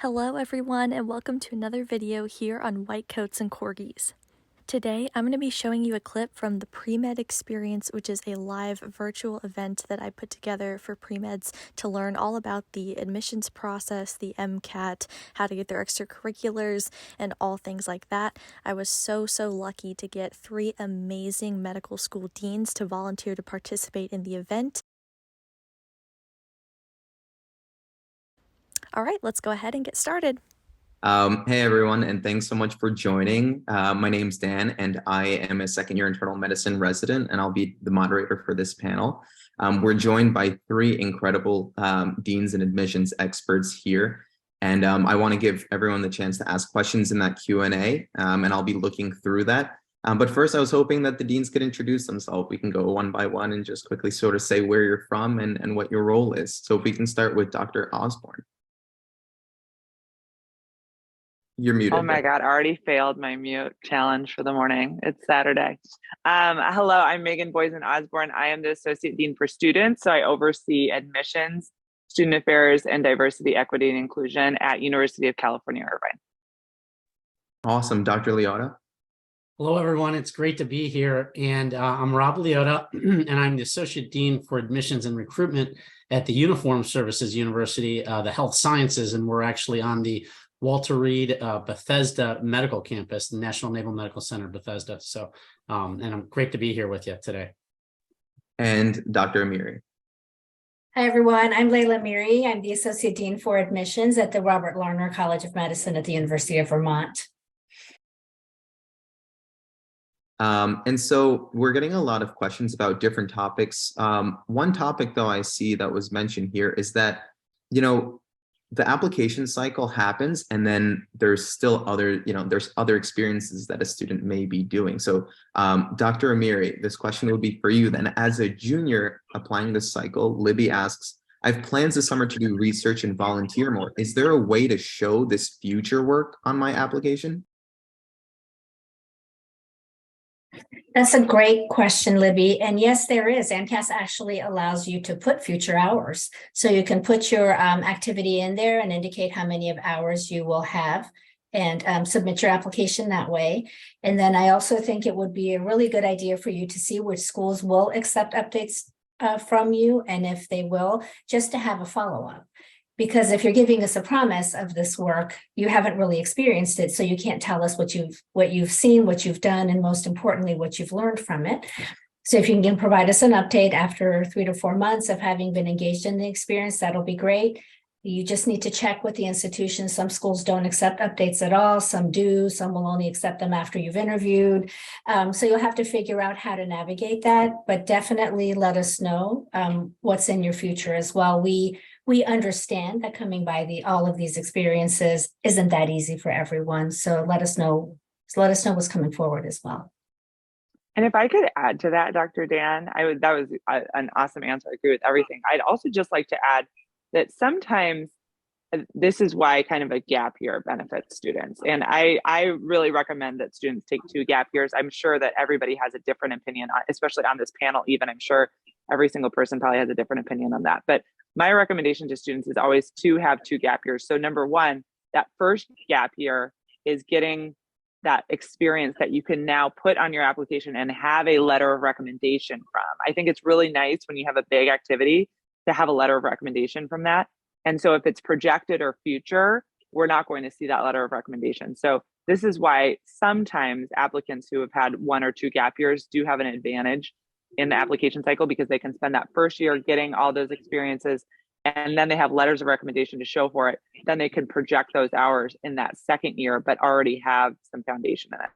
Hello everyone and welcome to another video here on White Coats and Corgis. Today I'm going to be showing you a clip from the Premed Experience, which is a live virtual event that I put together for pre-meds to learn all about the admissions process, the MCAT, how to get their extracurriculars, and all things like that. I was so lucky to get 3 amazing medical school deans to volunteer to participate in the event. All right, let's go ahead and get started. Hey everyone, and thanks so much for joining. My name's Dan, and I am a second-year internal medicine resident, and I'll be the moderator for this panel. We're joined by 3 incredible deans and admissions experts here, and I want to give everyone the chance to ask questions in that Q&A, and I'll be looking through that. But first, I was hoping that the deans could introduce themselves. We can go one by one and just quickly sort of say where you're from and what your role is. So if we can start with Dr. Osborne. You're Oh muted my there. God, I already failed my mute challenge for the morning. It's Saturday. Hello, I'm Megan Boysen Osborne. I am the Associate Dean for Students, so I oversee admissions, student affairs, and diversity, equity, and inclusion at University of California, Irvine. Awesome. Dr. Liotta. Hello, everyone. It's great to be here. And I'm Rob Liotta, and I'm the Associate Dean for Admissions and Recruitment at the Uniformed Services University, the Health Sciences, and we're actually on the Walter Reed Bethesda Medical Campus, the National Naval Medical Center, Bethesda. So, and I'm great to be here with you today. And Dr. Amiri. Hi, everyone. I'm Layla Amiri. I'm the Associate Dean for Admissions at the Robert Larner College of Medicine at the University of Vermont. And so we're getting a lot of questions about different topics. One topic, though, I see that was mentioned here is that, the application cycle happens and then there's still other, there's other experiences that a student may be doing. So Dr. Amiri, this question would be for you then. As a junior applying this cycle, Libby asks, I have plans this summer to do research and volunteer more. Is there a way to show this future work on my application? That's a great question, Libby. And yes, there is. AMCAS actually allows you to put future hours. So you can put your activity in there and indicate how many of hours you will have and submit your application that way. And then I also think it would be a really good idea for you to see which schools will accept updates from you, and if they will, just to have a follow-up. Because if you're giving us a promise of this work, you haven't really experienced it, so you can't tell us what you've seen, what you've done, and most importantly, what you've learned from it. So if you can provide us an update after 3 to 4 months of having been engaged in the experience, that'll be great. You just need to check with the institution. Some schools don't accept updates at all. Some do. Some will only accept them after you've interviewed. So you'll have to figure out how to navigate that, but definitely let us know what's in your future as well. We understand that coming by all of these experiences isn't that easy for everyone. So let us know what's coming forward as well. And if I could add to that, Dr. Dan, that was an awesome answer. I agree with everything. I'd also just like to add that sometimes this is why kind of a gap year benefits students. And I really recommend that students take 2 gap years. I'm sure that everybody has a different opinion, especially on this panel, even. I'm sure every single person probably has a different opinion on that. But my recommendation to students is always to have 2 gap years. So number 1, that first gap year is getting that experience that you can now put on your application and have a letter of recommendation from. I think it's really nice when you have a big activity to have a letter of recommendation from that. And so if it's projected or future, we're not going to see that letter of recommendation. So this is why sometimes applicants who have had 1 or 2 gap years do have an advantage in the application cycle, because they can spend that first year getting all those experiences, and then they have letters of recommendation to show for it. Then they can project those hours in that second year, but already have some foundation in it.